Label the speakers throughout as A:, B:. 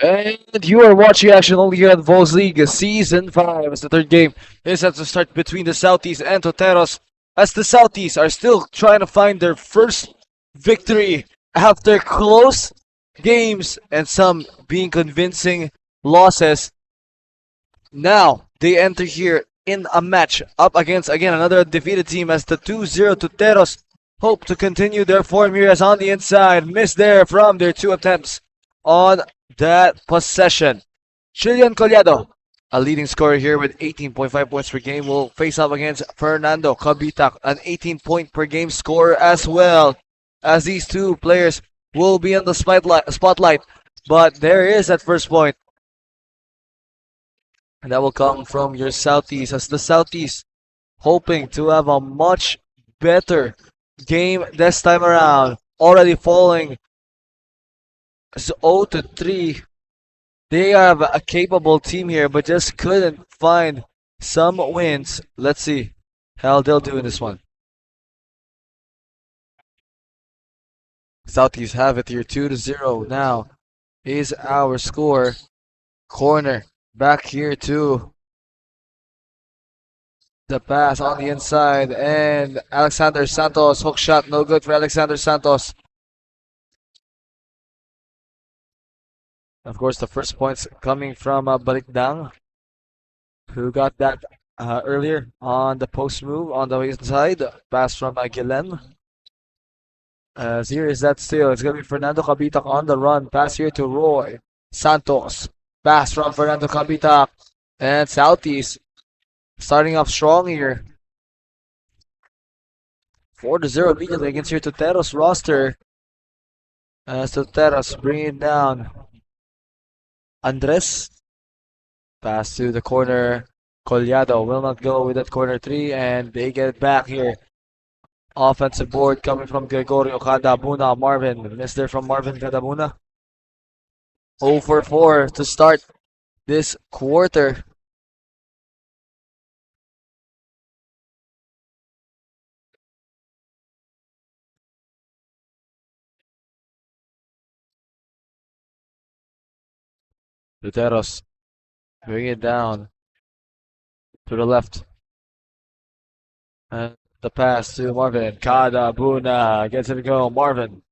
A: And you are watching action only here at Vols League Season 5 as the third game is set to start between the Southies and Tuteros, as the Southies are still trying to find their first victory after close games and some being convincing losses. Now they enter here in a match up against again another defeated team as the 2-0 Tuteros hope to continue their form here as on the inside, missed there from their two attempts on that possession. Chilian Collado, a leading scorer here with 18.5 points per game, will face up against Fernando Cabitac, an 18-point per game scorer as well, as these two players will be on the spotlight. But there is that first point, and that will come from your Southies, as the Southies hoping to have a much better game this time around, already falling 0-3. They have a capable team here, but just couldn't find some wins. Let's see how they'll do in this one. Southies have it here, 2-0 now is our score. Corner back here to the pass on the inside, and Alexander Santos, hook shot, no good for Alexander Santos. Of course, the first points coming from Balikdang, who got that earlier on the post move on the inside. Pass from Guilhem. As here is that still. It's going to be Fernando Cabitac on the run. Pass here to Roy Santos. Pass from Fernando Cabitac. And Southies starting off strong here. 4-0 immediately against your Tuteros roster. As Tuteros bring it down. Andres. Pass to the corner. Collado will not go with that corner three, and they get it back here. Offensive board coming from Gregorio Cadabuna. Marvin, missed there from Marvin Cadabuna. 0 for 4 to start this quarter. Tuteros bring it down to the left. And the pass to Marvin. Cadabuna gets it to go. Marvin.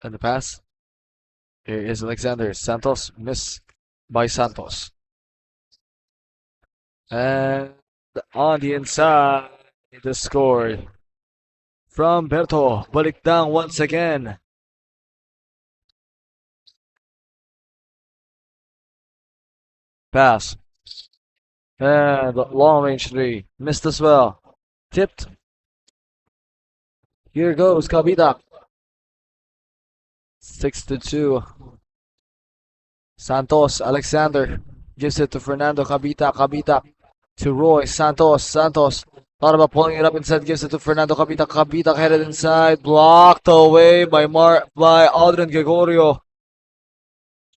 A: And the pass. Here is Alexander Santos. Miss by Santos. And on the inside, the score from Berto. Balikdang once again. Pass. And long range three. Missed as well. Tipped. Here goes Cabitac. 6-2. Santos Alexander gives it to Fernando Cabitac. Cabitac to Roy Santos. Santos thought about pulling it up instead, gives it to Fernando Cabitac. Cabitac headed inside, blocked away by Aldrin Gregorio.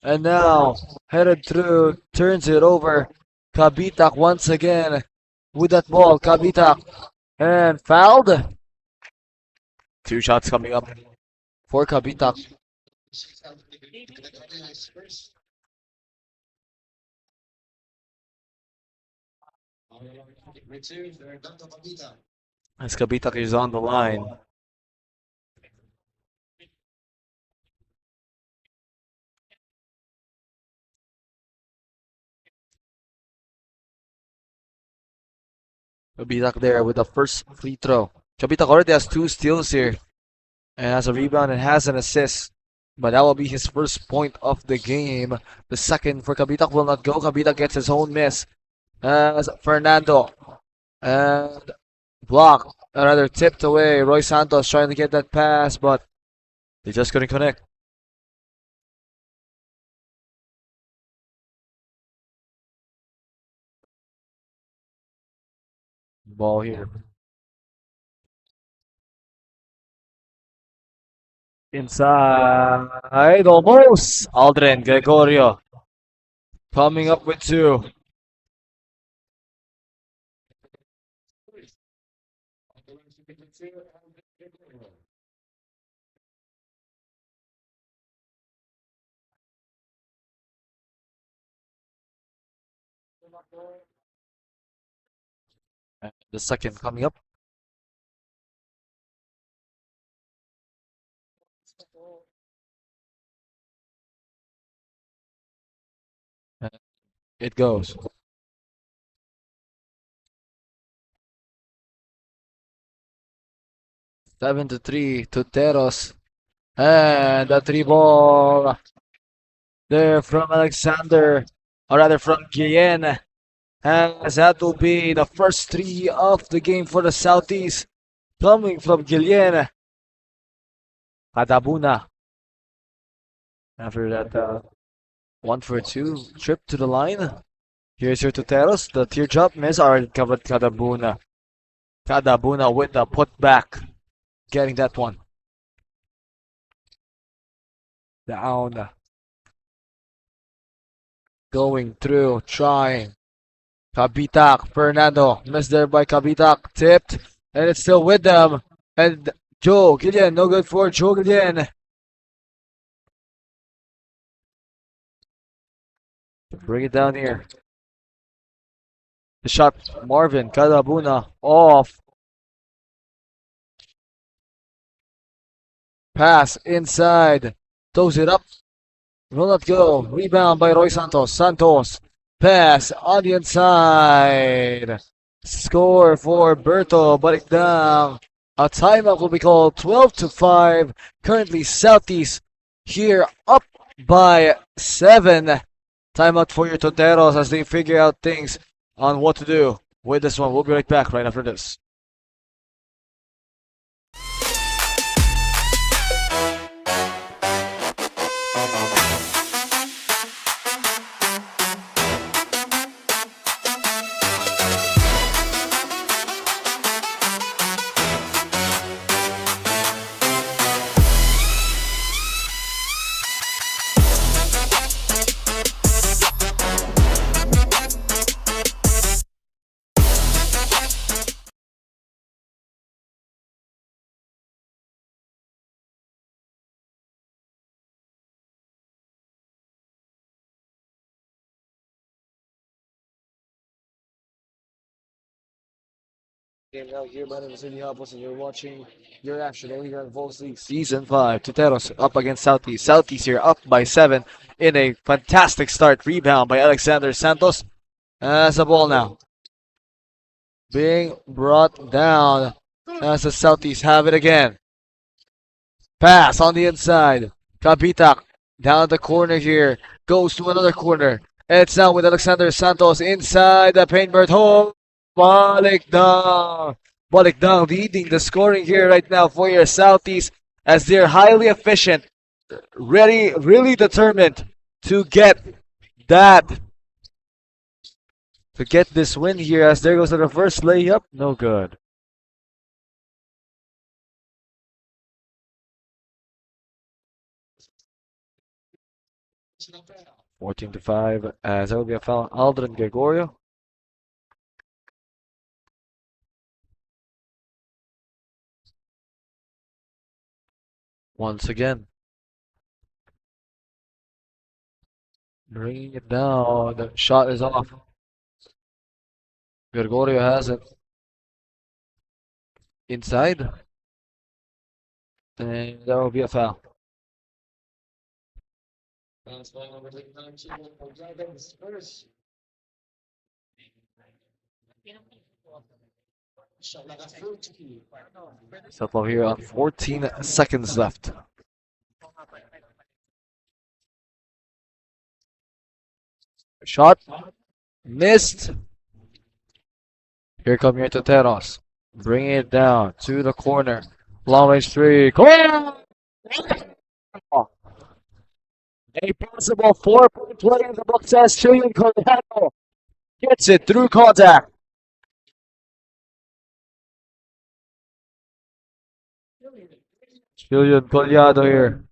A: And now headed through, turns it over. Cabitac once again with that ball. Cabitac and fouled. 2 shots coming up for Cabitac. As Cabitac is on the line. Cabitac there with the first free throw. Cabitac already has 2 steals here and has a rebound and has an assist. But that will be his first point of the game. The second for Cabitac will not go. Cabitac gets his own miss. As Fernando and blocked, or rather tipped away. Roy Santos trying to get that pass, but they just couldn't connect. Ball here. Inside, almost. Aldrin Gregorio coming up with 2. And the second coming up. And it goes. 7-3, Tuteros. And a three ball there from Alexander, or rather from Guillen. As that will be the first three of the game for the Southies. Coming from Guillen. Kadabuna. After that 1-for-2 trip to the line. Here's your Tuteros. The teardrop miss already covered Kadabuna. Kadabuna with the putback. Getting that one. Down. Going through. Trying. Kabitak. Fernando. Missed there by Kabitak. Tipped. And it's still with them. And Joe Guillen. No good for Joe Guillen. Bring it down here. The shot. Marvin. Kadabuna. Off. Pass inside. Throws it up. Will not go. Rebound by Roy Santos. Santos. Pass on the inside. Score for Berto. Balik down. A timeout will be called. 12-5. Currently Southies here up by 7. Timeout for your Tuteros as they figure out things on what to do with this one. We'll be right back right after this. Game now here, my name is Indy Hopos, and you're watching your action only here on Volks League Season 5. Tuteros up against Southies. Southies here up by 7 in a fantastic start. Rebound by Alexander Santos. As the ball now being brought down as the Southies have it again. Pass on the inside. Kabitak down the corner here. Goes to another corner. And it's now with Alexander Santos inside the paintbird hole. Balik down. Balik down leading the scoring here right now for your Southies as they're highly efficient. Really determined to get that. To get this win here as there goes the reverse layup. No good. – 14-5 as that will be a foul on Aldrin Gregorio. Once again. Bringing it down. The shot is off. Gregorio has it. Inside. And that will be a foul. Settle here on 14 seconds left. Shot missed. Here come your Tuteros. Bring it down to the corner. Long range three. Corner! A possible 4-point play in the book says Julian Collado gets it through contact. Julian Collado here.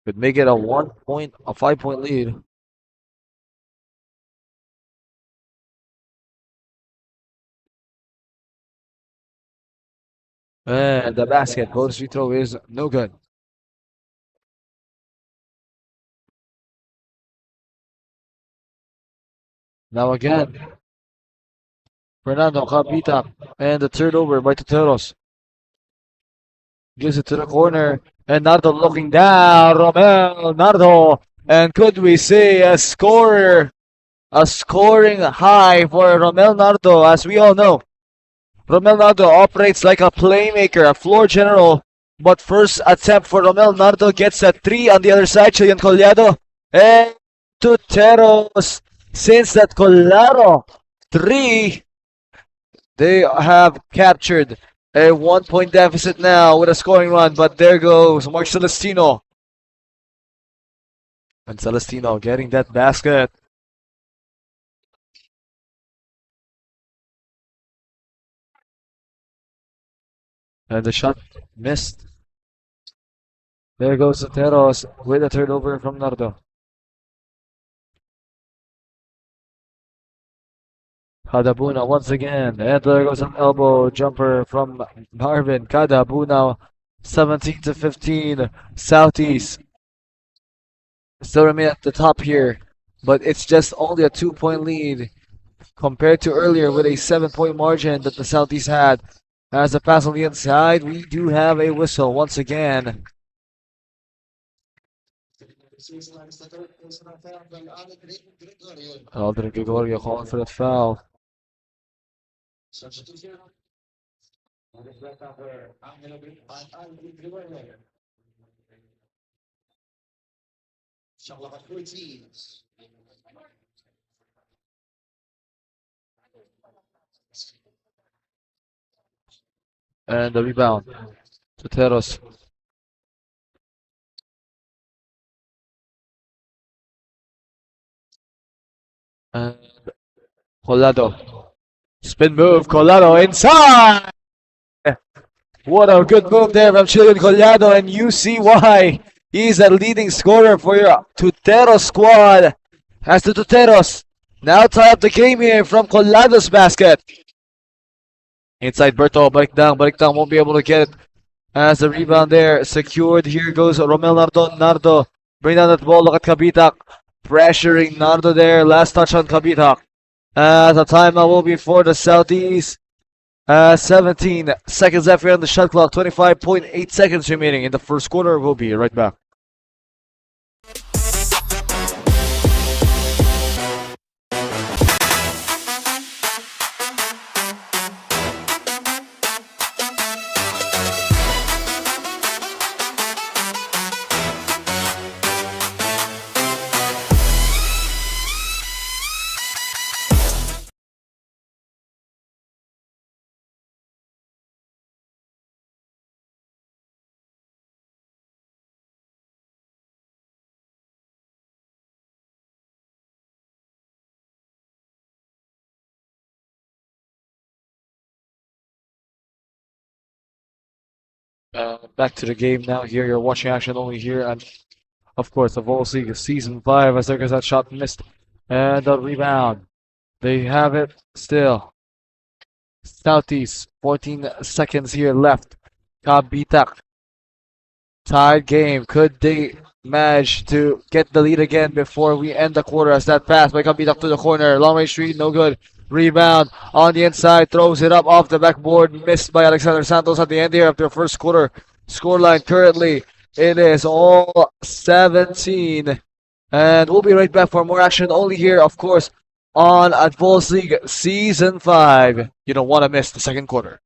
A: Could make it a 5-point lead. And the basket, bonus free throw is no good. Now again, Fernando Capita and the turnover by Tuteros. Gives it to the corner. And Nardo looking down. Romel Nardo. And could we say a scorer? A scoring high for Romel Nardo, as we all know. Romel Nardo operates like a playmaker, a floor general. But first attempt for Romel Nardo gets a 3 on the other side. Chilean Collado. And Tuteros. Since that Collado 3, they have captured a 1-point deficit now with a scoring run. But there goes Mark Celestino. And Celestino getting that basket. And the shot missed. There goes Tuteros with a turnover from Nardo. Kadabuna once again. And there goes an elbow jumper from Marvin. Kadabuna 17 to 15. Southies still remain at the top here. But it's just only a 2-point lead compared to earlier with a 7-point margin that the Southies had. As a pass on the inside, we do have a whistle once again. Aldrin Gregorio calling for that foul. And the rebound. Tuteros. And Collado. Spin move. Collado inside. What a good move there from Chilean Collado. And you see why he's a leading scorer for your Tuteros squad. As the Tuteros now tie up the game here from Collado's basket. Inside Berto, Balik won't be able to get it. As the rebound there secured, here goes Romel Nardo. Nardo, bring down that ball, look at Kabitak. Pressuring Nardo there, last touch on Kabitak. As the timeout will be for the Southies. 17 seconds left here on the shot clock, 25.8 seconds remaining in the first quarter. We'll be right back. Back to the game now here. You're watching action only here. And of course, the Vols League Season 5 as there goes that shot missed. And the rebound. They have it still. Southies, 14 seconds here left. Kabitak. Tied game. Could they manage to get the lead again before we end the quarter as that pass by Kabitak to the corner. Long range three, no good. Rebound on the inside, throws it up off the backboard, missed by Alexander Santos at the end here of their first quarter. Scoreline currently, it is all 17. And we'll be right back for more action only here, of course, on Advocatus League Season 5. You don't want to miss the second quarter.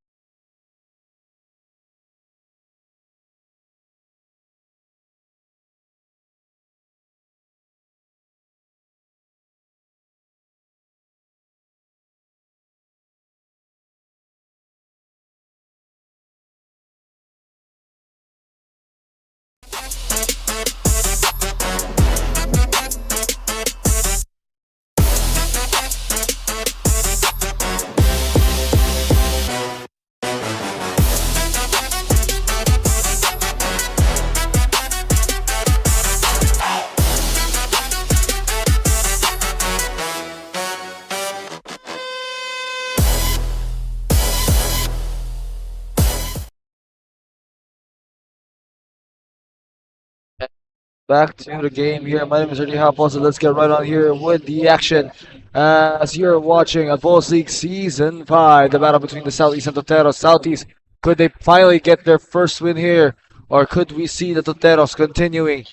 A: back to the game here. My name is Ernie Hapos, so let's get right on here with the action. As you're watching Advocatus League Season 5, the battle between the Southeast and Tuteros. Southeast, could they finally get their first win here? Or could we see the Tuteros continuing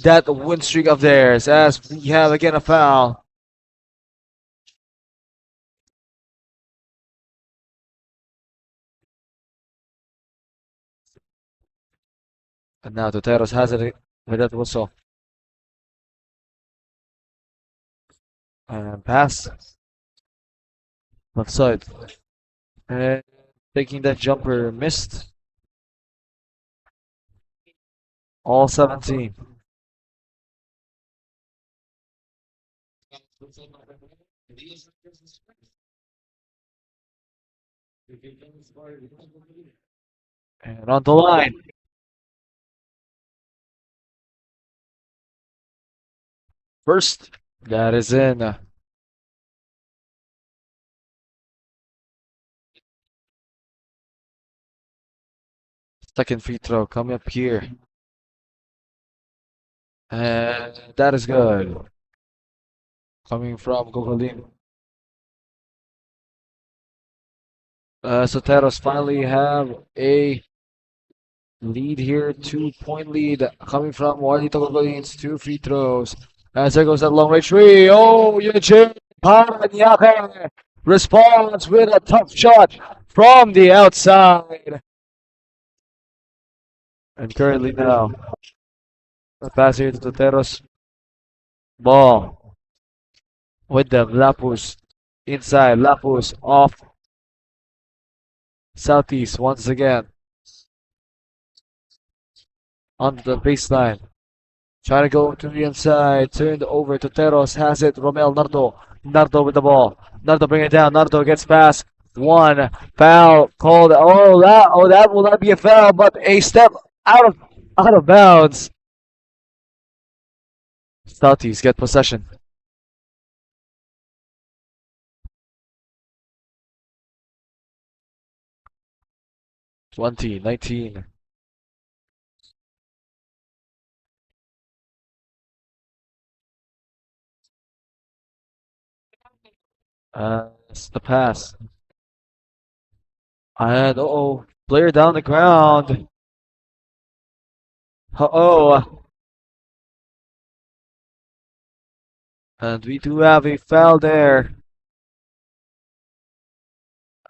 A: that win streak of theirs? As we have again a foul. And now Tuteros has it with that whistle. And pass. Left side. And taking that jumper missed. All 17. And on the line. First, that is in. Second free throw coming up here. And that is good. Coming from Gogolin. Soteros finally have a lead here, 2-point lead coming from Juanito Gogolin's 2 free throws. As there goes that long range three. Oh, Eugene Paranaque responds with a tough shot from the outside. And currently now, the pass here to Tuteros. Ball with them. Lapus inside. Lapus off. Southeast once again. On the baseline. Trying to go to the inside. Turned over to Tuteros. Has it. Romel Nardo. Nardo with the ball. Nardo bring it down. Nardo gets past. One foul called. That will not be a foul, but a step out of bounds. Southies get possession. Twenty, 19. It's the pass. And player down the ground. And we do have a foul there.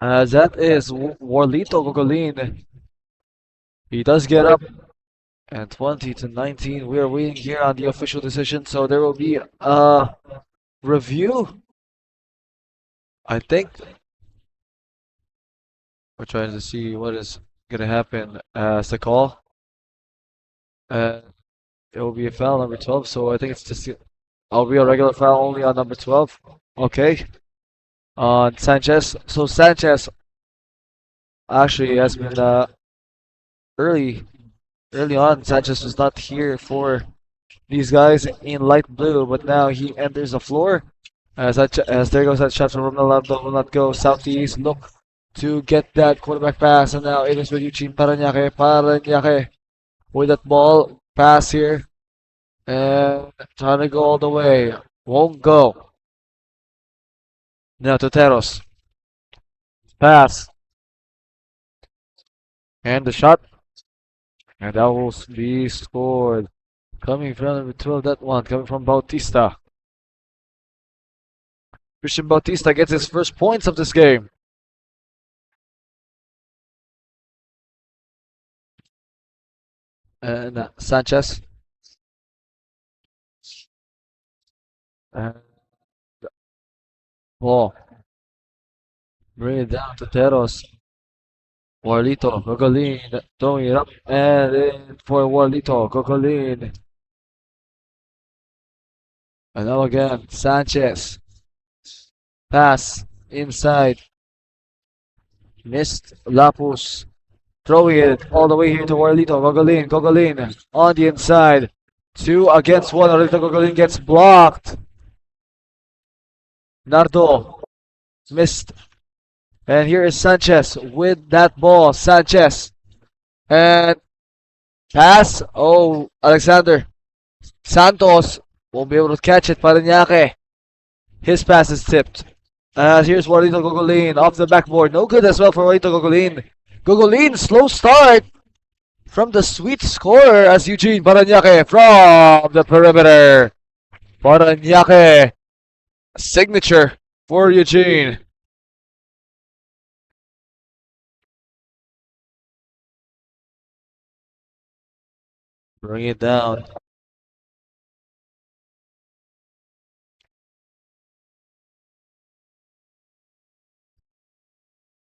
A: As that is Warlito Gogolin. He does get up. And 20-19. We are waiting here on the official decision. So there will be a review. I think we're trying to see what is going to happen as the call. It will be a foul number 12. So I think it's just I'll be a regular foul only on number 12. Okay. On Sanchez. So Sanchez actually has been early on. Sanchez was not here for these guys in light blue, but now he enters the floor. As there goes that shot from Ronaldo, will not go. Southeast look to get that quarterback pass, and now it is with Eugene Paranaque. Paranaque with that ball pass here, and trying to go all the way, won't go. Now Tuteros pass, and the shot, and that will be scored. Coming from number 12, that one coming from Bautista. Christian Bautista gets his first points of this game. And Sanchez. And ball. Bring it down to Tuteros. Warlito, Gogolin, throwing it up, and in for Warlito, Gogolin. And now again, Sanchez. Pass inside. Missed Lapus. Throwing it all the way here to Warlito. Gogolin. Gogolin on the inside. 2 against 1. Warlito Gogolin gets blocked. Nardo missed. And here is Sanchez with that ball. Sanchez. And pass. Oh, Alexander Santos won't be able to catch it. Paranaque. His pass is tipped. Here's Juanito Gogolin off the backboard. No good as well for Juanito Gogolin. Gogolin, slow start from the sweet scorer as Eugene Paranaque from the perimeter. Paranaque, signature for Eugene. Bring it down.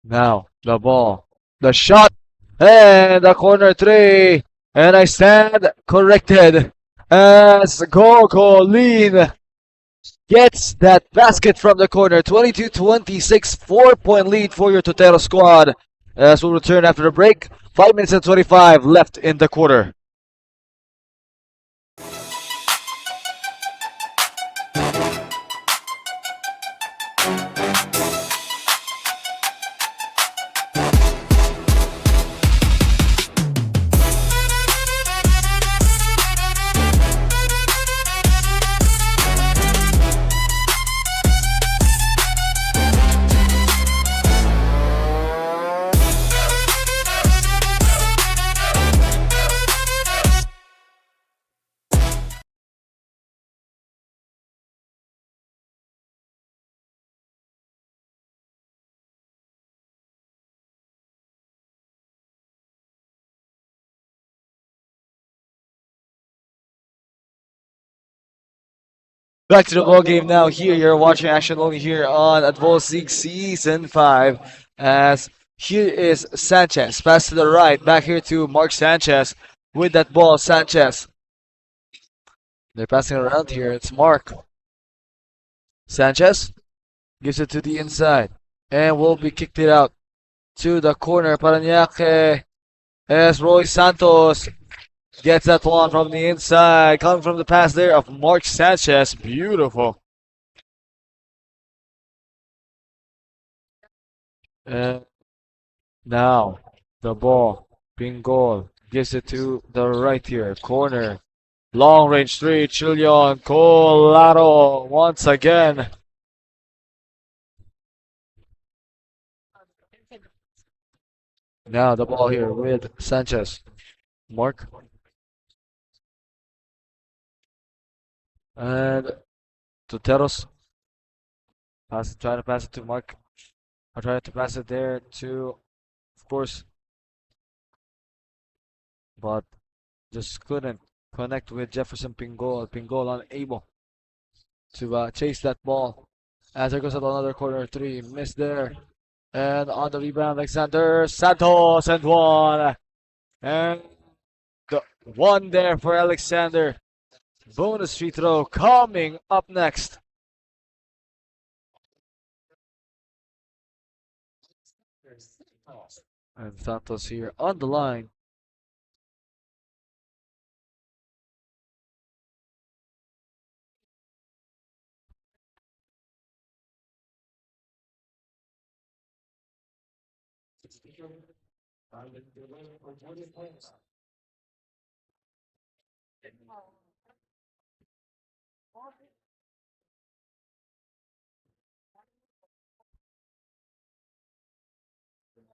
A: Now, the ball. The shot. And the corner three. And I stand corrected as Gogolin gets that basket from the corner. 22-26, 4-point lead for your Tuteros squad. As we'll return after the break. 5 minutes and 25 left in the quarter. Back to the ball game now. Here you're watching action only here on Advocatus League Season 5. As here is Sanchez. Pass to the right. Back here to Mark Sanchez with that ball. Sanchez. They're passing around here. It's Mark. Sanchez gives it to the inside. And will be kicked it out to the corner. Paranaque as Roy Santos gets that one from the inside. Coming from the pass there of Mark Sanchez. Beautiful. And now the ball. Pingol gives it to the right here. Corner. Long range three. Chilion Colado once again. Now the ball here with Sanchez. Mark. And Tuteros. Trying to pass it to Mark. I tried to pass it there to, of course, but just couldn't connect with Jefferson Pingol. Pingol unable to chase that ball. As there goes another corner three. Missed there. And on the rebound, Alexander Santos and one. And the one there for Alexander. Bonus free throw coming up next. And Santos here on the line.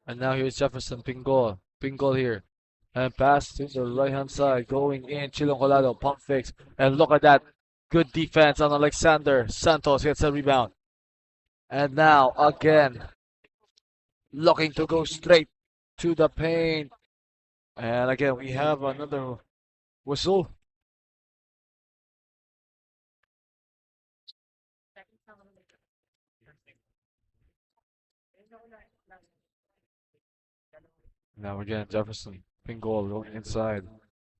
A: And now here's Jefferson Pingol. Pingol here. And pass to the right hand side. Going in. Chilon Colado. Pump fakes. And look at that. Good defense on Alexander. Santos gets a rebound. And now again. Looking to go straight to the paint. And again, we have another whistle. Now again, Jefferson. Pingol going inside.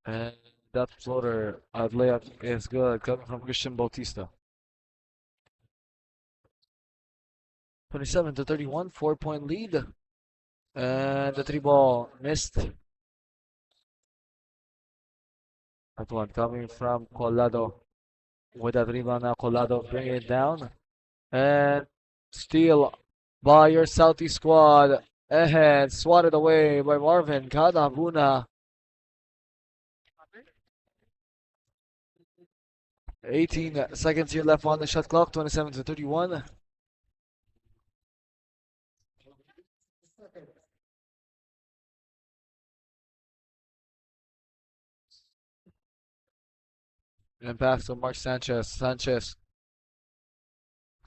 A: And that floater layup is good. Coming from Christian Bautista. 27-31, 4-point lead. And the three ball missed. That one coming from Colado. With that rebound now, Colado bring it down. And steal by your Southeast squad. Ahead, swatted away by Marvin Kadabuna. 18 seconds here left on the shot clock, 27 to 31. And pass to Mark Sanchez.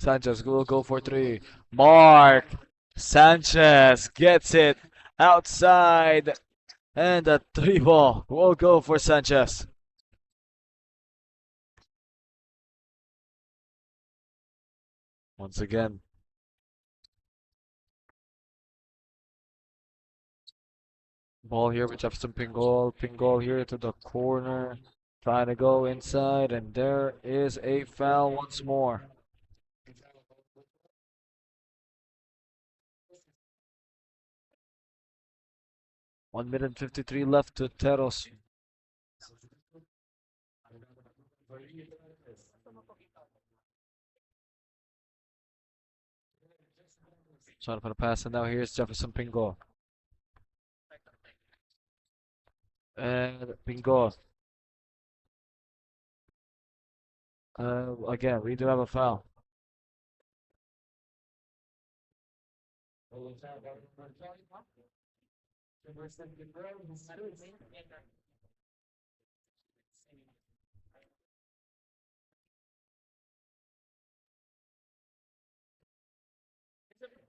A: Sanchez will go for three. Mark Sanchez gets it outside. And a three ball will go for Sanchez. Once again. Ball here with Jefferson Pingol. Pingol here to the corner. Trying to go inside, and there is a foul once more. One minute and 53 left to Tuteros. Trying to put a pass, and now here's Jefferson Pingol. And Pingol. Again, we do have a foul.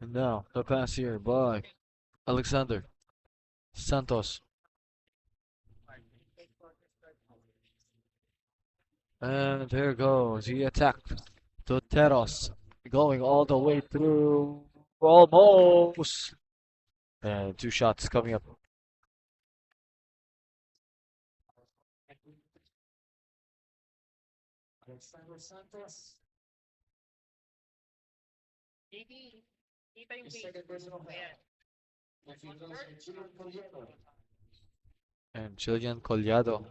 A: And now, the pass here by Alexander Santos. And there goes the attack. Tuteros going all the way through. Almost. And two shots coming up. And Chilean Collado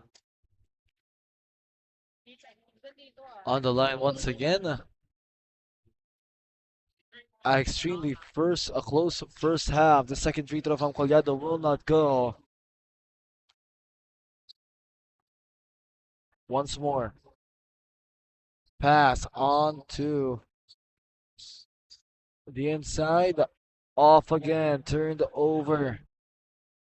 A: on the line once again. Extremely a close first half. The second free throw from Collado will not go. Once more. Pass on to the inside. Off again. Turned over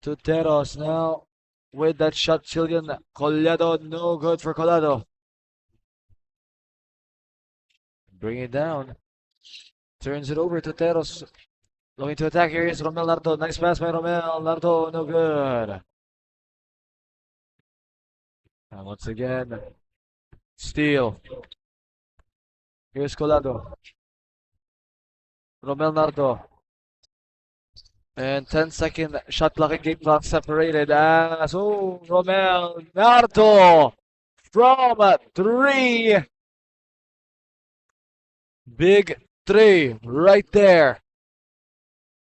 A: to Tuteros now with that shot. Chilean Collado. No good for Collado. Bring it down. Turns it over to Tuteros. Looking to attack. Here is Romel Nardo. Nice pass by Romel Nardo. No good. And once again, steal. Here's Collado. Romel Nardo. And 10-second shot clock and game clock separated as Romel Nardo from 3. Big 3 right there.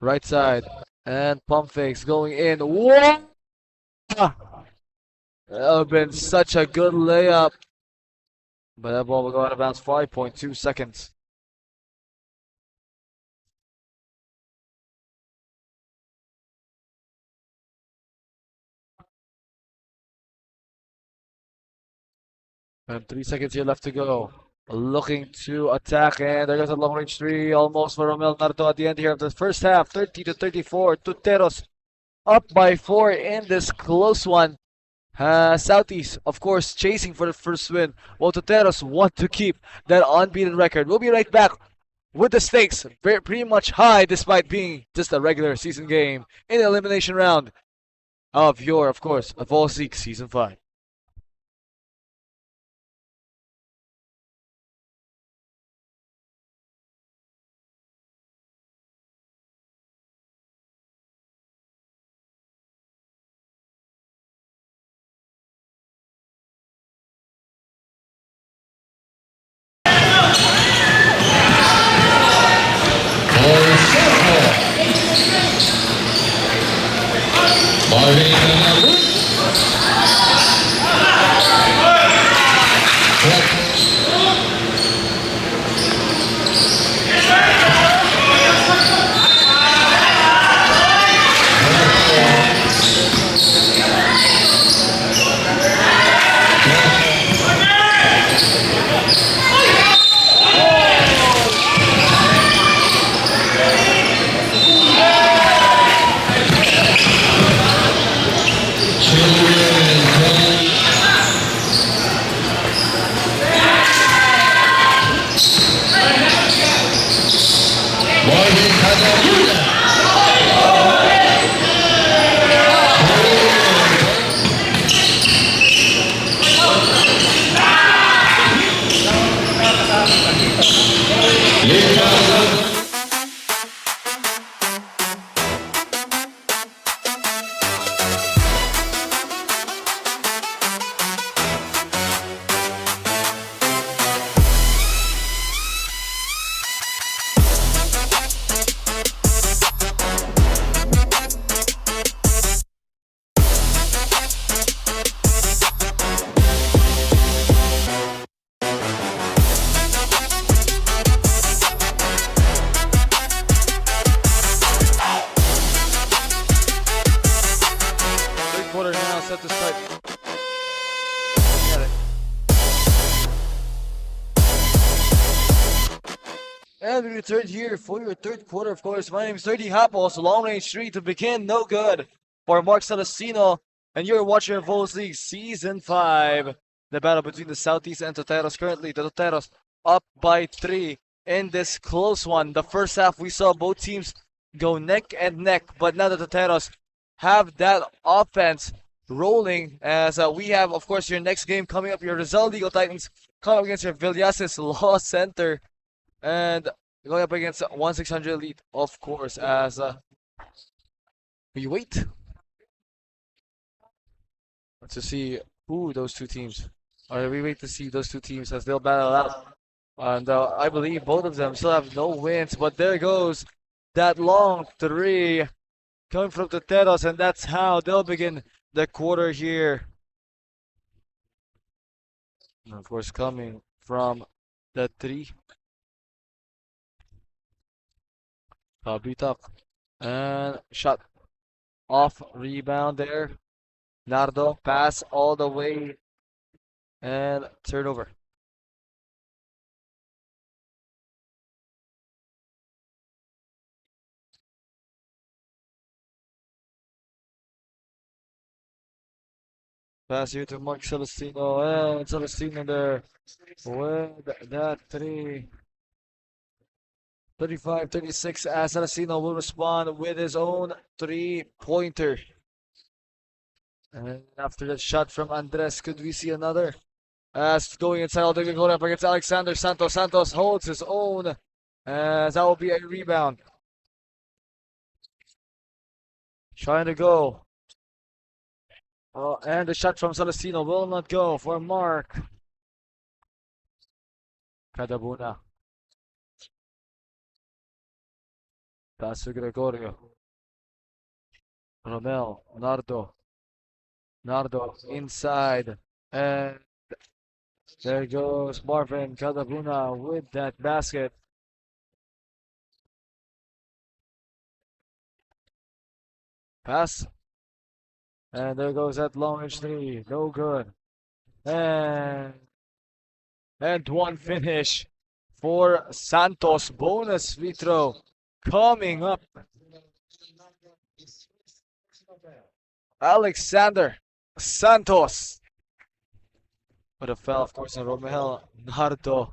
A: Right side. And pump fakes going in. Whoa! That would have been such a good layup. But that ball will go out of bounds. 5.2 seconds. And 3 seconds here left to go. Looking to attack, and there goes a long range 3 almost for Romel Nardo at the end here of the first half. 30 to 34. Tuteros up by 4 in this close one. Southies, of course, chasing for the first win, while Tuteros want to keep that unbeaten record. We'll be right back with the stakes pretty much high, despite being just a regular season game in the elimination round of your, of course, Advocatus League Season 5.
B: Marvin
A: Quarter now set to start. And we return here for your third quarter, of course. My name is 30 Hapos, long range 3 to begin, no good for Mark Celestino. And you're watching Vols League Season 5. The battle between the Southies and Tuteros. Currently, the Tuteros up by 3 in this close one. The first half, we saw both teams go neck and neck, but now the Tuteros have that offense rolling as we have, of course, your next game coming up, your Rizal Legal Titans coming up against your Villasis Law Center and going up against 1-600 Elite, of course, as we wait to see who those two teams are. We wait to see those two teams as they'll battle out. And I believe both of them still have no wins, but there goes that long 3 coming from the Tuteros, and that's how they'll begin the quarter here. And of course, coming from the 3. Beat up. And shot off rebound there. Nardo pass all the way. And turnover. Pass here to Mark Celestino, and Celestino there with that 3. 35-36 as Celestino will respond with his own 3-pointer. And after that shot from Andres, could we see another? As going inside, all the going up against Alexander Santos. Santos holds his own, as that will be a rebound. Trying to go. And the shot from Celestino will not go for Mark. Cadabuna. Pass to Gregorio. Romel. Nardo. Nardo inside. And there goes Marvin Cadabuna with that basket. Pass. And there goes that long range 3. No good. And one finish for Santos. Bonus free throw coming up. Alexander Santos. But a foul, of course, on Romel Nardo.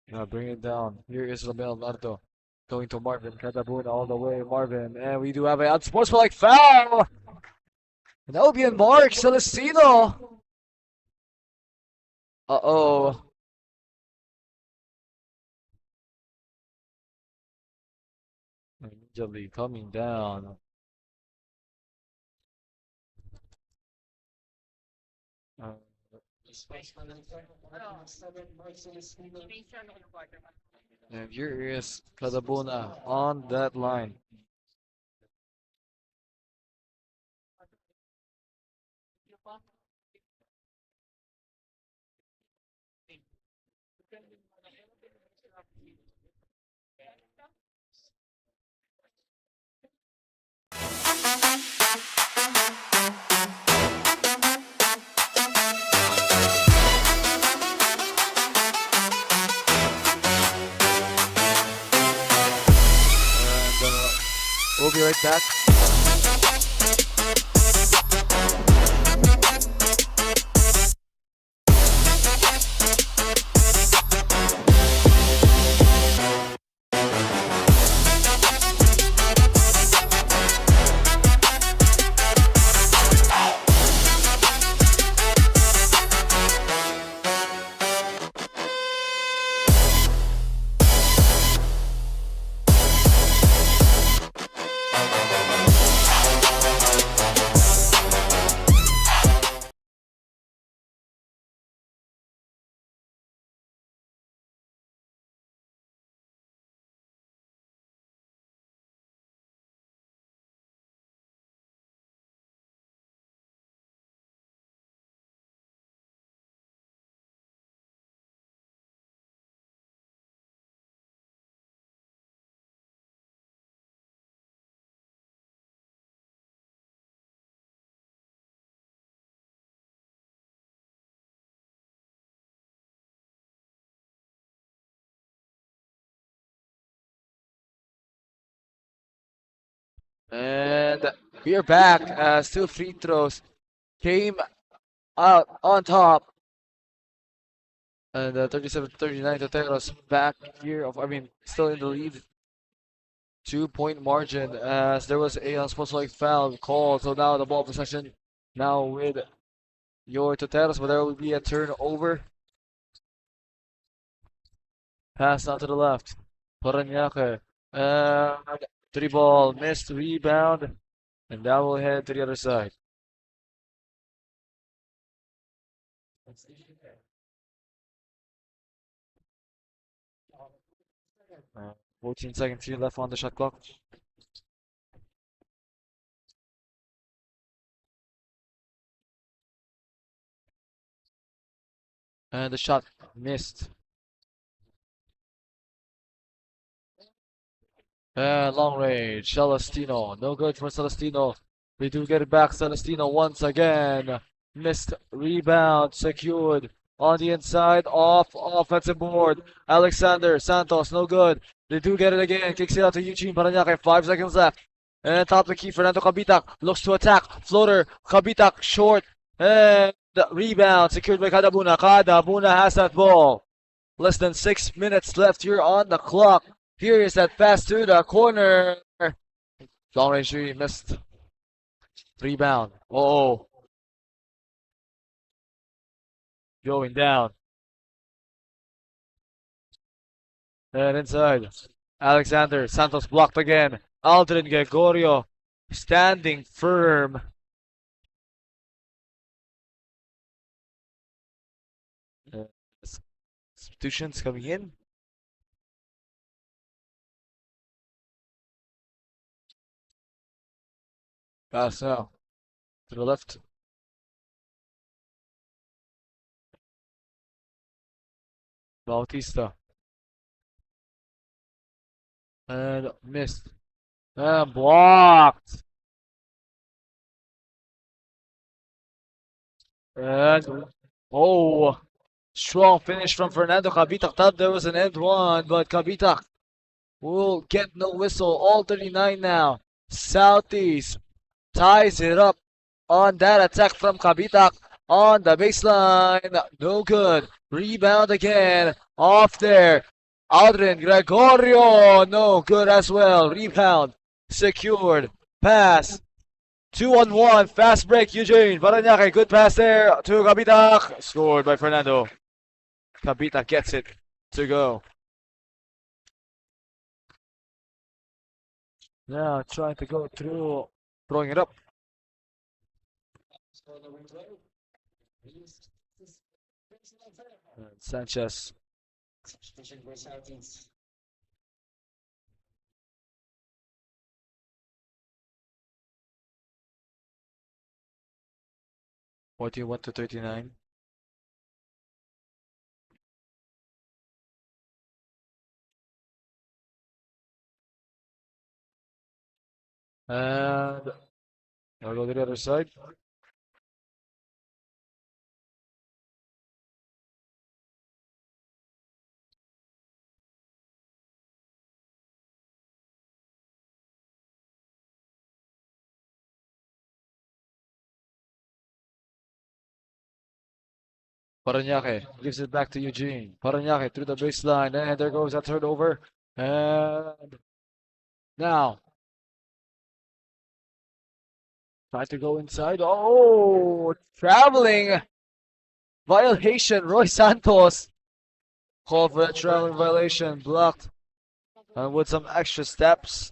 A: Now bring it down. Here is Romel Nardo. Going to Marvin Cadabuna all the way. Marvin. And we do have an unsportsmanlike foul. And that will be on Mark Celestino. Uh-oh. Immediately coming down. And here is Cadabuna on that line. We'll be right back. And we're back. Still free throws came out on top. And 37-39, Tuteros back here. Still in the lead. 2-point margin as there was a unsportsmanlike foul called. So now the ball possession now with your Tuteros, but there will be a turnover. Pass out to the left. Paranaque. And three ball, missed rebound. And that will head to the other side. 14 seconds here left on the shot clock. And the shot missed. And long range, Celestino. No good for Celestino. We do get it back. Celestino once again. Missed rebound, secured on the inside, off offensive board. Alexander Santos, no good. They do get it again. Kicks it out to Eugene Paranaque. 5 seconds left. And top of the key, Fernando Cabitak looks to attack. Floater, Cabitak short. And rebound secured by Kadabuna. Kadabuna has that ball. Less than 6 minutes left here on the clock. Here is that pass to the corner. Long range three missed. Rebound. Oh, going down. And inside. Alexander Santos blocked again. Aldrin Gregorio standing firm. Uh, Substitutions coming in. Pass now. To the left. Bautista. And missed. And blocked. And oh, strong finish from Fernando Cabitak. Thought there was an end one, but Cabitak will get no whistle. All 39 now. Southies ties it up on that attack from Cabitak on the baseline. No good. Rebound again. Off there. Aldrin Gregorio. No good as well. Rebound. Secured. Pass. 2-on-1. Fast break, Eugene. Paranaque. Good pass there to Cabitak. Scored by Fernando. Cabitak gets it to go. Now trying to go through. Throwing it up. Sanchez. What do you want to 39? And I'll go to the other side. Paranaque gives it back to Eugene. Paranaque through the baseline, and there goes that turnover. And now, try to go inside. Oh, traveling violation. Roy Santos called for a traveling violation, blocked, and with some extra steps.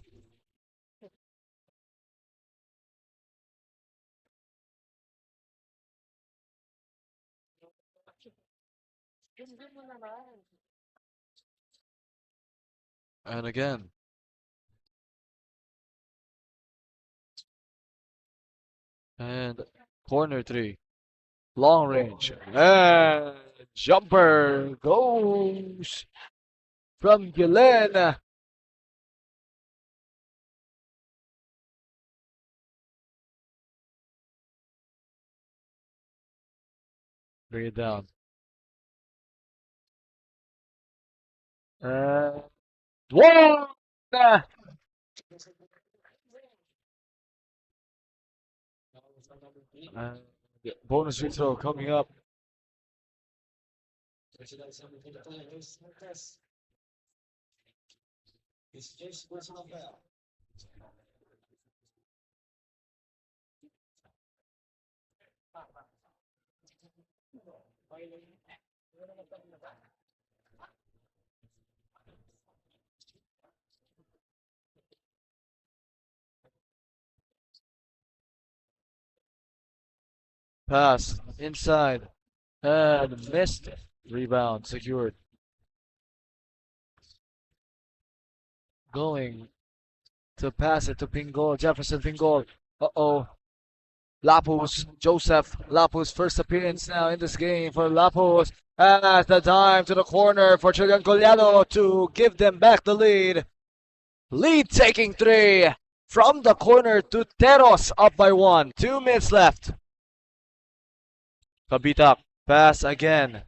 A: And again, and corner three, long range, and jumper goes from Gillen. Bring it down. And one. And bonus free throw coming up. Pass inside and missed. Rebound secured. Going to pass it to Pingol. Jefferson Pingol. Uh-oh. Lapus, Joseph Lapus, first appearance now in this game for Lapus. At the time to the corner for Chilian Collado to give them back the lead. Lead taking three from the corner to Tuteros up by 1. 2 minutes left. Kabita, pass again.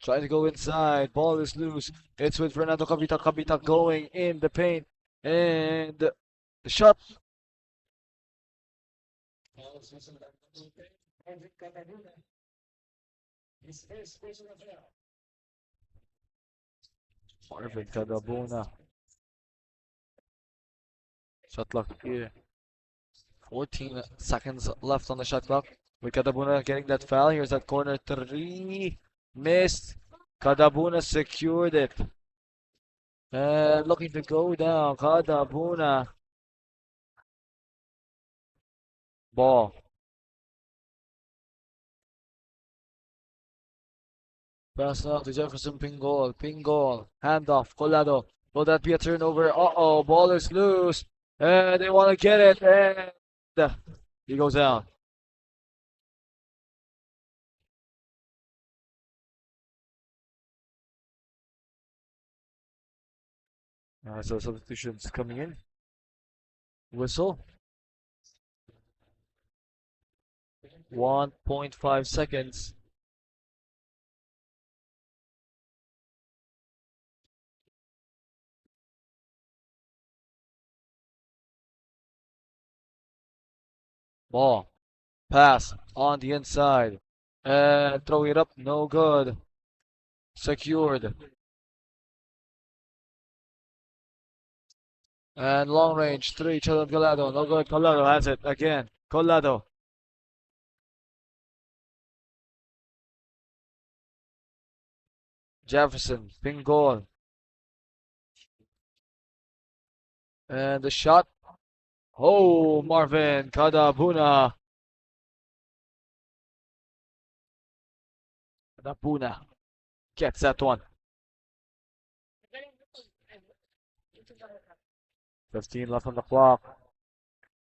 A: Trying to go inside. Ball is loose. It's with Fernando Kabita. Kabita going in the paint. And the shot. Marvin Cadabona. Shot clock here. 14 seconds left on the shot clock. With Cadabona getting that foul. Here's that corner 3. Missed. Cadabona secured it. And looking to go down. Cadabona. Ball. Pass now to Jefferson Pingol. Pingol. Handoff. Collado. Will that be a turnover? Uh-oh. Ball is loose. And they want to get it. And he goes down. So substitutions coming in. Whistle. 1.5 seconds. Ball. Pass on the inside. And throw it up. No good. Secured. And long range 3. Children Collado. No good. Collado has it again. Collado. Jefferson. Pingol. And the shot. Oh, Marvin Cadabona. Cadabona gets that one. 15 left on the clock.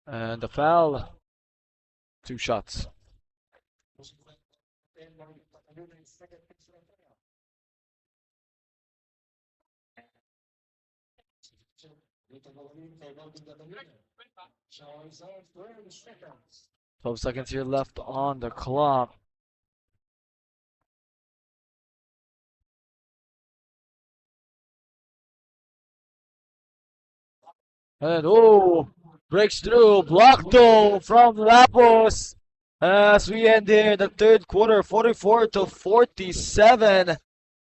A: And the foul. 2 shots. Twelve seconds here left on the clock. And breaks through, blocked though from Lapos. As we end here the third quarter, 44-47.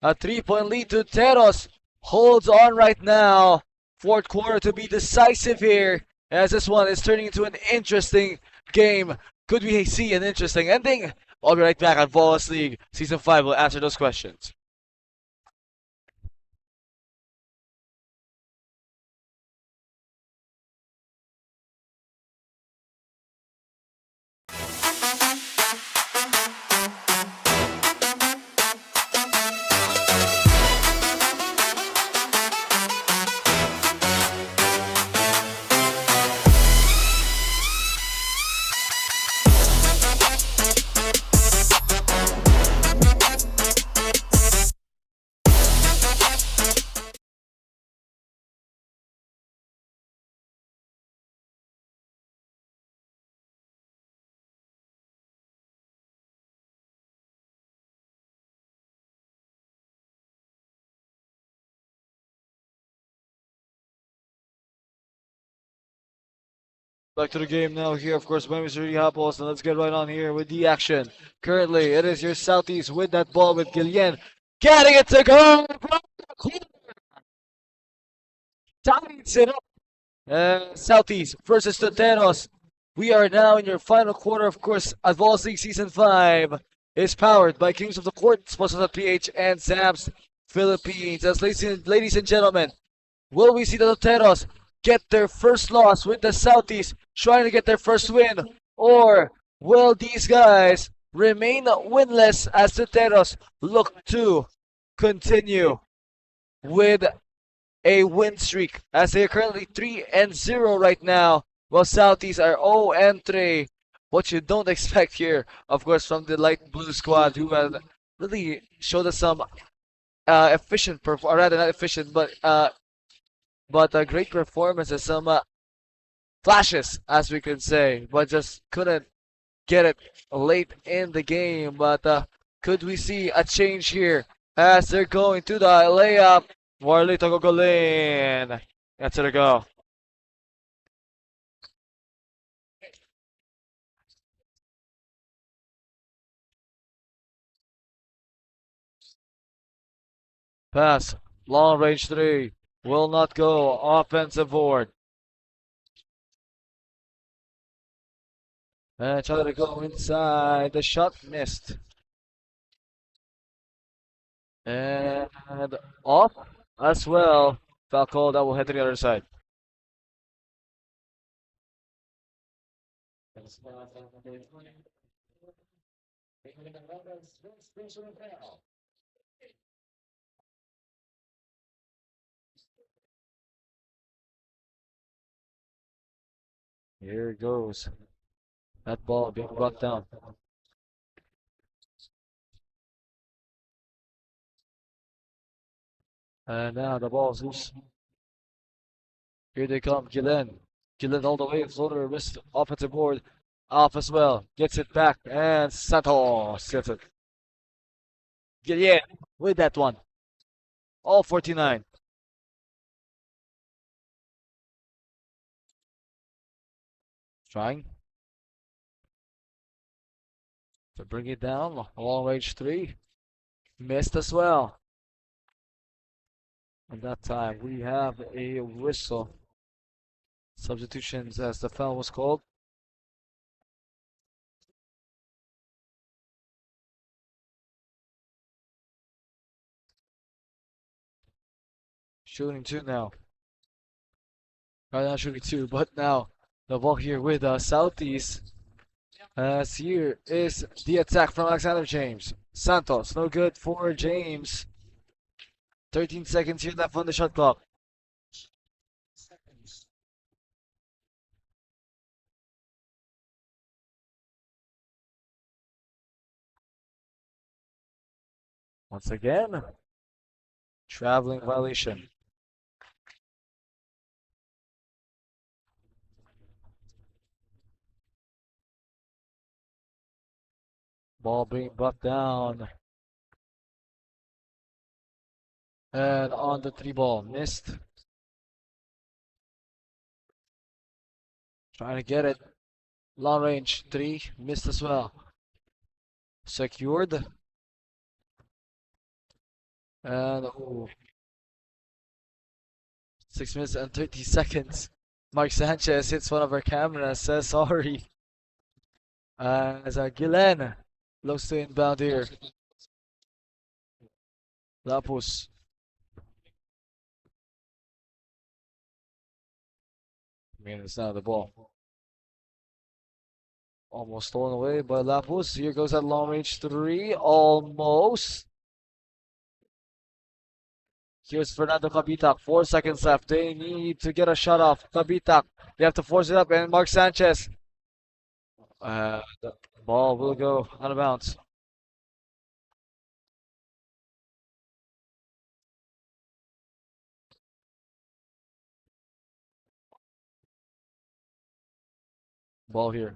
A: A 3-point lead to Tuteros holds on right now. Fourth quarter to be decisive here, as this one is turning into an interesting game. Could we see an interesting ending? I'll be right back on Volas League Season 5. We'll answer those questions. Back to the game now here, of course, Miami's already hot balls, and let's get right on here with the action. Currently, it is your Southies with that ball with Guillen. Getting it to go! Ties it up. Southies versus Tuteros. We are now in your final quarter, of course. Advanced League Season 5 is powered by Kings of the Court, sponsors at PH and Zabs Philippines. As ladies and gentlemen, will we see the Tuteros get their first loss with the Southies trying to get their first win? Or will these guys remain winless as Tuteros look to continue with a win streak as they are currently 3-0 right now, while Southies are 0-3. What you don't expect here, of course, from the light blue squad who have really showed us some efficient, or rather not efficient, but a great performances, some flashes, as we could say, but just couldn't get it late in the game. But could we see a change here as they're going to the layup? Warlito Gogolin. That's it to go. Pass. Long range three. Will not go. Offensive board. And try to go inside. The shot missed. And off as well. Foul call that will head to the other side. Here it goes. That ball being brought down. And now the ball's loose. Here they come, Gillen. Gillen all the way, floater, wrist, offensive board, off as well. Gets it back, and Santos gets it. Gillen with that one. All 49. Trying to bring it down. Long range three. Missed as well. And that time we have a whistle. Substitutions as the foul was called. Shooting two now. Right now shooting two, but now the ball here with Southies. As here is the attack from Alexander James. Santos, no good for James. 13 seconds here left on the shot clock. Once again, traveling violation. Ball being brought down. And on the three ball, missed. Trying to get it. Long range, three, missed as well. Secured. And 6 minutes and 30 seconds. Mark Sanchez hits one of our cameras, says sorry. As Gillen looks to inbound here. Lapus. It's now the ball. Almost stolen away by Lapus. Here goes that long range three. Almost. Here's Fernando Cabitak. 4 seconds left. They need to get a shot off. Cabitak. They have to force it up. And Mark Sanchez. The ball will go out of bounds. Ball here.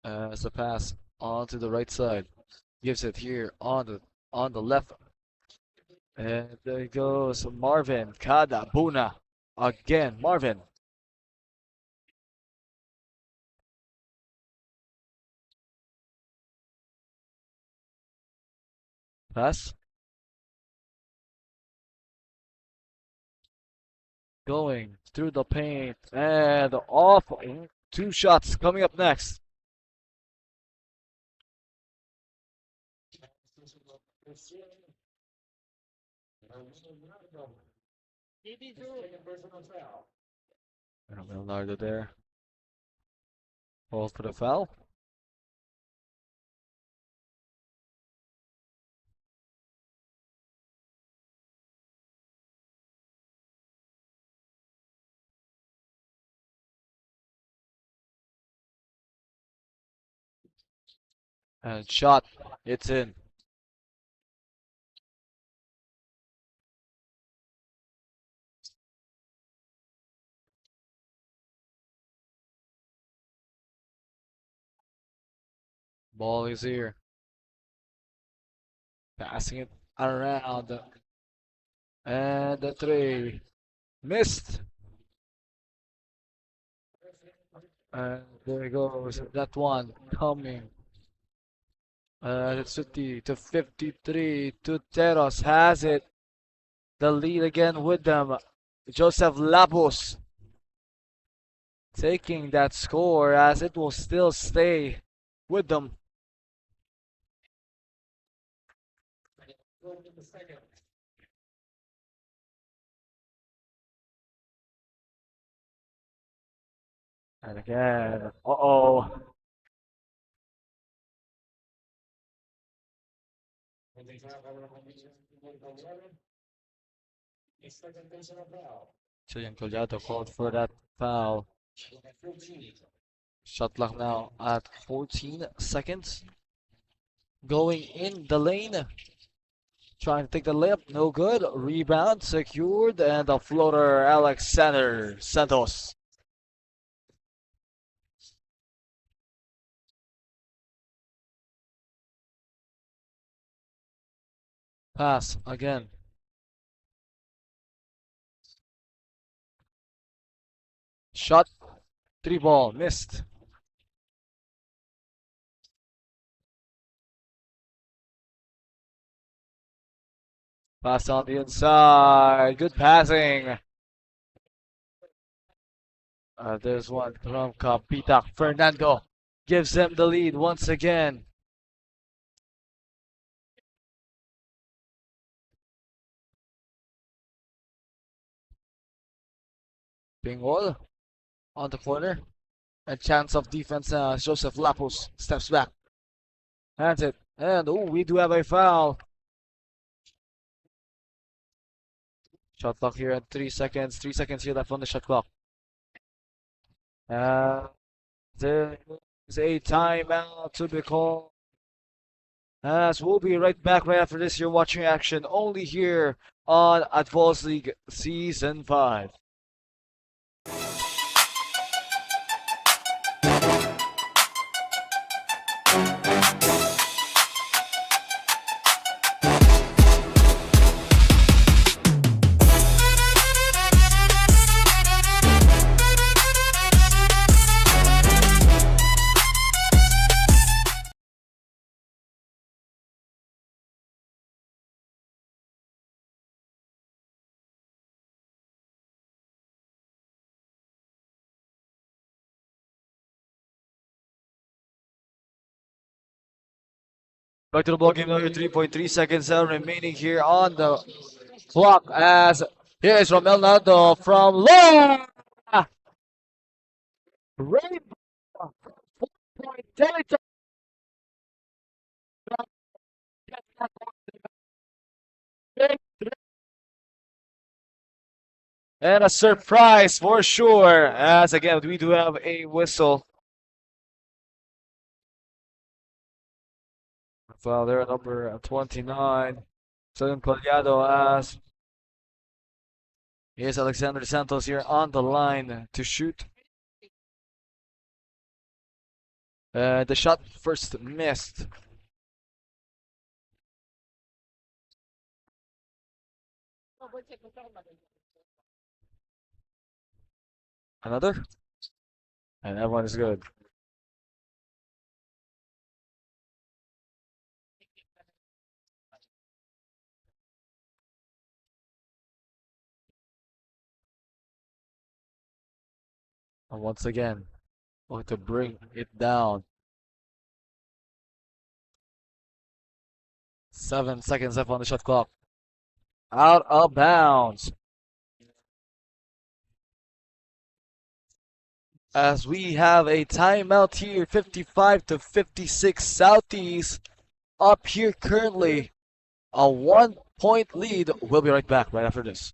A: As the pass onto the right side. Gives it here on the left. And there goes Marvin Kadabuna. again. Marvin. Pass. Going through the paint and off. Two shots coming up next. Leonardo there. Hold for the foul. And shot. It's in. Ball is here. Passing it around. And the three. Missed. And there goes that one coming. It's 50 to 53. Tuteros has it. The lead again with them. Joseph Labos taking that score as it will still stay with them. And again, uh-oh. Julian Collado called for that foul. Shot clock now at 14 seconds. Going in the lane. Trying to take the layup, no good. Rebound secured, and the floater, Alexander Santos. Pass again. Shot, three ball, missed. Pass on the inside, good passing. There's one from Kapita. Fernando gives them the lead once again. Bingol on the corner. A chance of defense. Joseph Lapus steps back. Hands it. And oh, we do have a foul. Shot clock here at 3 seconds. 3 seconds here left on the shot clock. There's a timeout to be called. As we'll be right back right after this. You're watching action only here on Advocatus League Season 5. Back to the ball game, another 3.3 seconds remaining here on the clock as here is Romel Naldo from Low. Rainbow 4-point territory. And a surprise for sure, as again we do have a whistle. Well, they're number 29. Julian Collado as here's Alexander Santos here on the line to shoot. The shot first missed. Another? And everyone is good. And once again, going to bring it down. 7 seconds left on the shot clock. Out of bounds. As we have a timeout here, 55 to 56. Southies up here currently. A 1-point lead. We'll be right back right after this.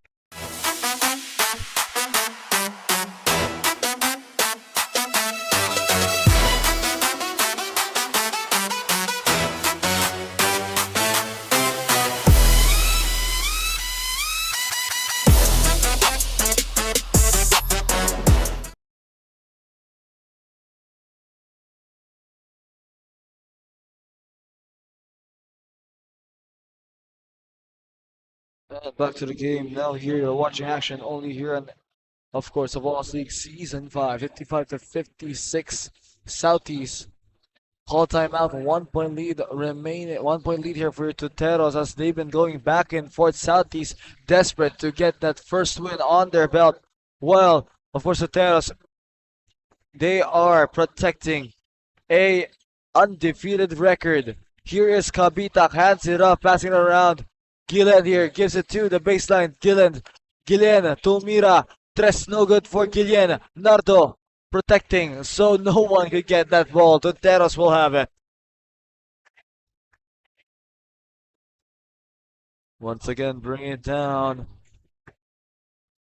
A: And back to the game. Now here you're watching action only here on, of course, of Lost League Season 5. 55 to 56. Southies call timeout. 1-point lead remaining. 1-point lead here for Tuteros as they've been going back and forth. Southies desperate to get that first win on their belt. Well, of course, Tuteros, they are protecting a undefeated record. Here is Kabitak, hands it off, passing it around. Gillen here gives it to the baseline. Gillen to Mira. Tres no good for Gillen. Nardo protecting so no one could get that ball. Tuteros will have it. Once again, bring it down.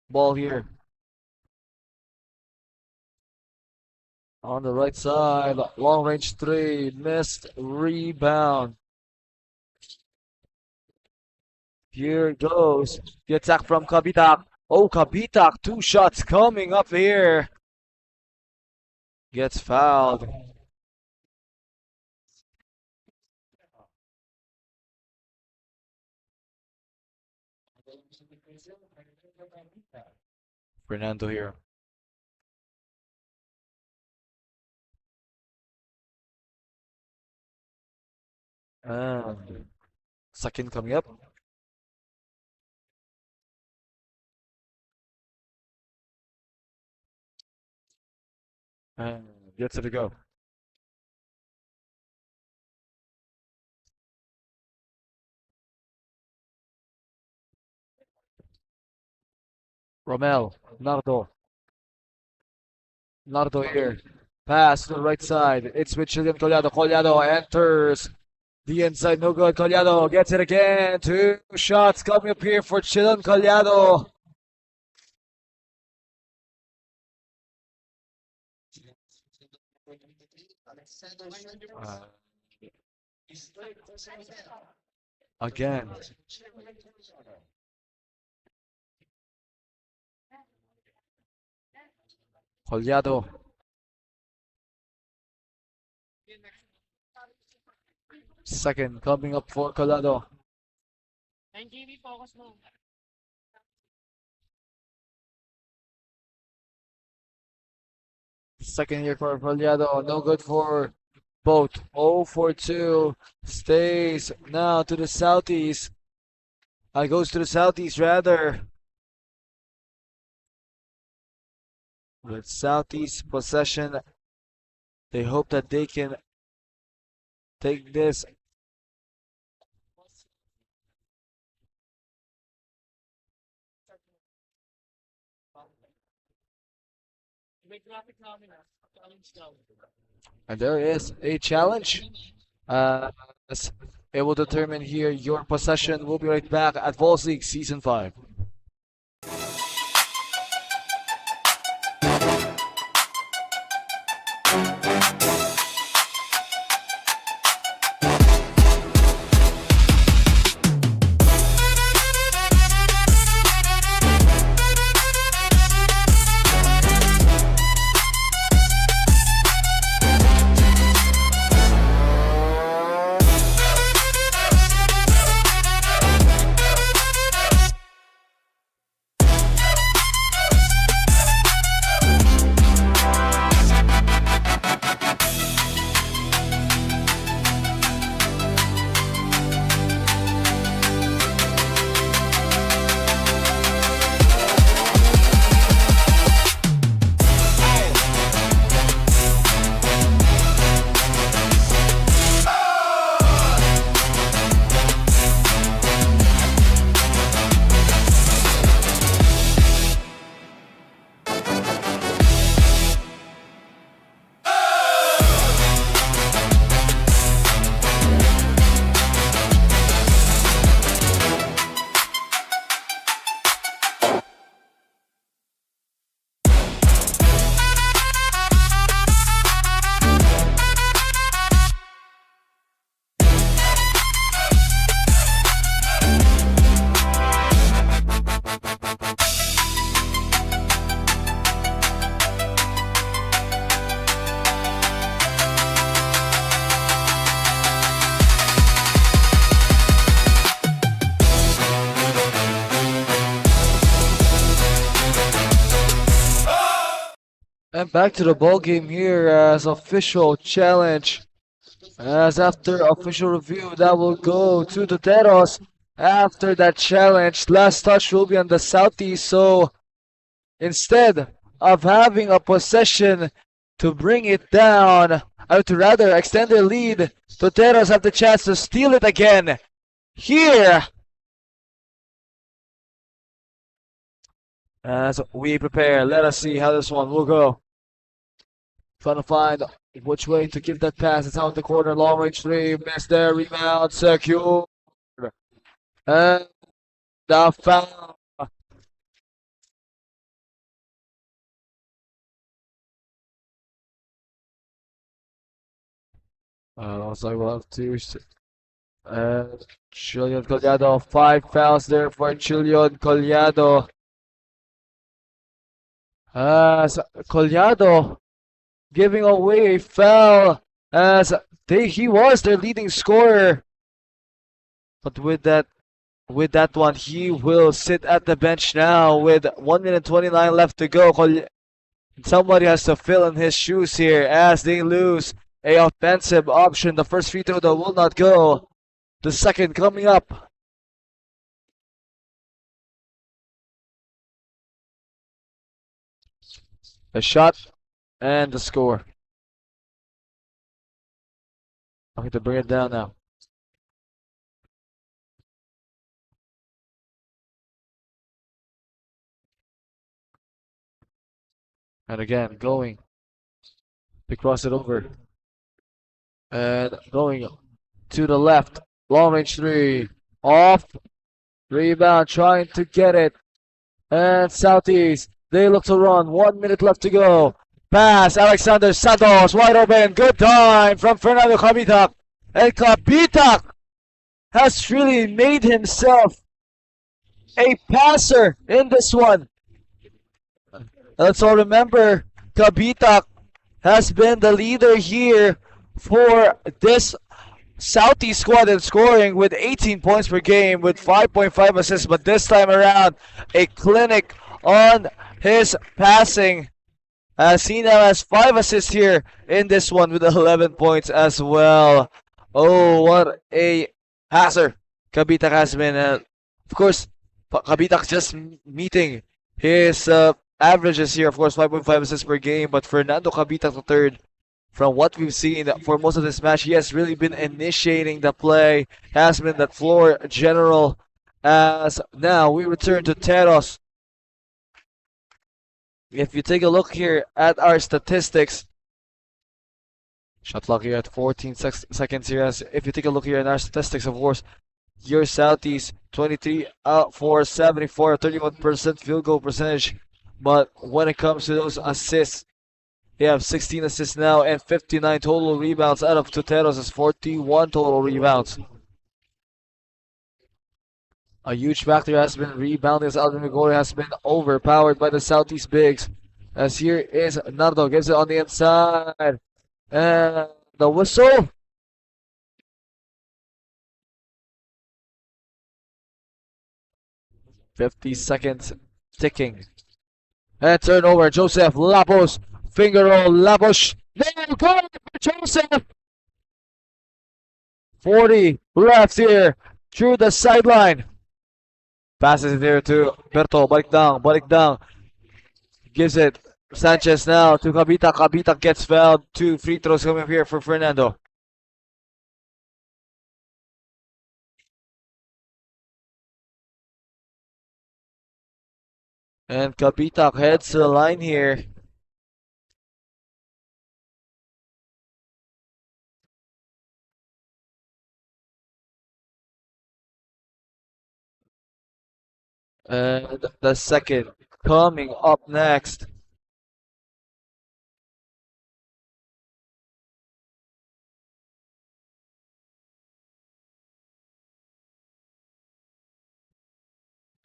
A: Ball here. On the right side, long range three, missed rebound. Here goes the attack from Kabitak. Oh, Kabitak, 2 shots coming up here. Gets fouled. Fernando here. And second coming up. And gets it to go. Romel, Nardo. Nardo here. Pass to the right side. It's with Chilean Collado. Collado enters the inside. No good. Collado gets it again. 2 shots coming up here for Chilean Collado. Again. Collado. Second coming up for Collado. Second here for Collado. No good for both. 0 for 2. Stays now to the Southies. Goes to the Southies rather. With Southies possession, they hope that they can take this. And there is a challenge. It will determine here your possession. We'll be right back at Vols League Season 5. And back to the ball game here as official challenge. As after official review, that will go to Tuteros. After that challenge, last touch will be on the Southies. So instead of having a possession to bring it down, or to rather extend their lead, Tuteros have the chance to steal it again. Here, as we prepare, let us see how this one will go. Trying to find which way to give that pass. It's out the corner, long range three, missed there, rebound, secure. And the foul. Also, we'll have to. Chilion Collado, 5 fouls there for Chilion Collado. Collado giving away a foul as he was their leading scorer. But with that one, he will sit at the bench now with 1 minute 29 left to go. Somebody has to fill in his shoes here as they lose a offensive option. The first free throw that will not go. The second coming up. A shot and the score. I'm going to bring it down now. And again, going to cross it over. And going to the left. Long range three. Off. Rebound, trying to get it. And Southies, they look to run. 1 minute left to go. Pass, Alexander Santos, wide open. Good time from Fernando Kabitak. And Kabitak has really made himself a passer in this one. Let's all remember, Kabitak has been the leader here for this Southeast squad in scoring with 18 points per game with 5.5 assists, but this time around, a clinic on his passing. As he now has 5 assists here in this one with 11 points as well. Oh, what a passer Kabitak has been. Of course, Kabitak just meeting his averages here. Of course, 5.5 assists per game, but Fernando Kabitak III, from what we've seen for most of this match, he has really been initiating the play, has been that floor general. As now we return to Tuteros. If you take a look here at our statistics, shot clock here at 14 seconds here. As if you take a look here at our statistics, of course, your Southies 23 out for 74, 31% field goal percentage. But when it comes to those assists, they have 16 assists now and 59 total rebounds out of Tuteros' 41 total rebounds. A huge factor has been rebounding as Alvin Gregorio has been overpowered by the Southeast bigs. As here is Nardo, gives it on the inside. And the whistle. "50 seconds ticking. And turnover, Joseph Lapos. Finger roll, Lapos. No, good for Joseph. 40 left here through the sideline. Passes it there to Berto, balik down. Gives it Sanchez now to Kabitak. Kabitak gets fouled. 2 free throws coming up here for Fernando. And Kabitak heads to the line here. And the second coming up next.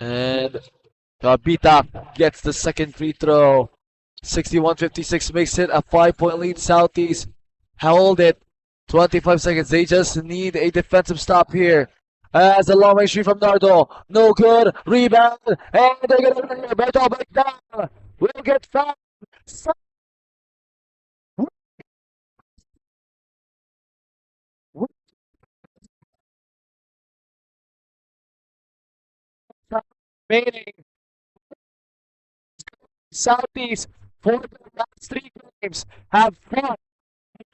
A: And Kabitak gets the second free throw. 61-56 makes it a 5-point lead. Southeast held it. 25 seconds. They just need a defensive stop here. As a long range shot from Nardo. No good. Rebound. And they're going to Berto back down. Will get fouled. remaining. Southies for the last 3 games have fought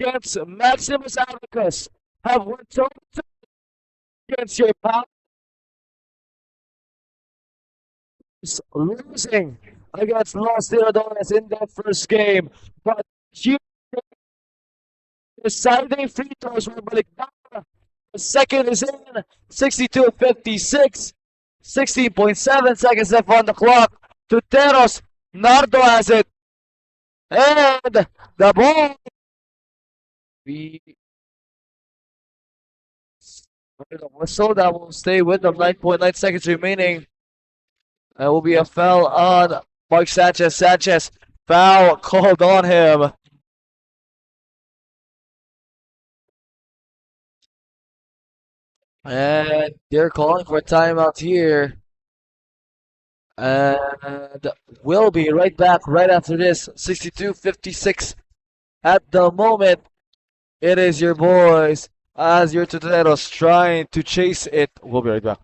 A: against Maximus Advocatus, have won toe against your powers, losing against Los Tiradores in their first game. But you deciding free throws were balikback. The second is in 62-56. 16.7 seconds left on the clock. Tuteros, Nardo has it. And the ball. The whistle that will stay with them. 9.9 seconds remaining. It will be a foul on Mark Sanchez. Sanchez, foul called on him. And they're calling for a timeout here. And we'll be right back right after this. 62-56 at the moment. It is your boys as your Tuteros trying to chase it. We'll be right back.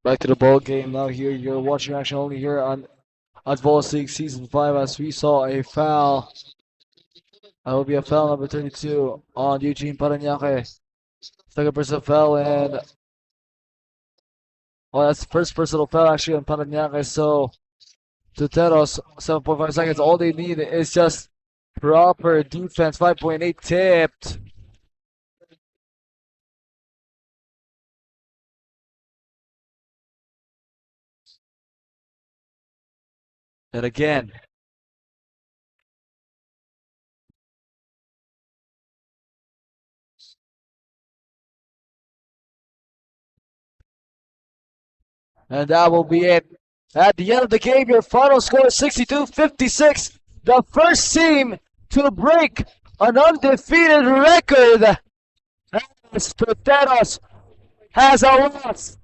A: Back to the ball game now. Here you're watching action only here on Advocatus League Season 5 as we saw a foul. That will be a foul number 32 on Eugene Parañaque. Second personal foul and that's the first personal foul actually on Parañaque. So Tuteros 7.5 seconds. All they need is just proper defense. 5.8 tipped. And again. And that will be it. At the end of the game, your final score is 62-56. The first team to break an undefeated record as Tuteros has a loss.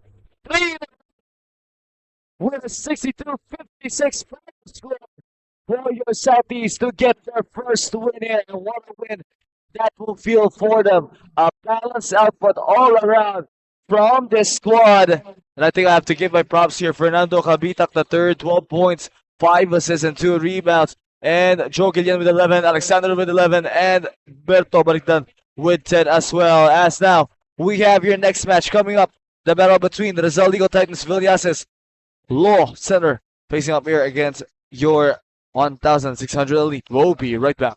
A: With a 62-56 final score for your Southies to get their first win in. And what a win that will feel for them. A balanced output all around from this squad. And I think I have to give my props here. Fernando Cabitak the third, 12 points, 5 assists and 2 rebounds. And Joe Guillen with 11, Alexander with 11, and Berto Bariktan with 10 as well. As now, we have your next match coming up. The battle between the Rizal Legal Titans Villases Law Center facing up here against your 1,600 Elite. We'll be right back.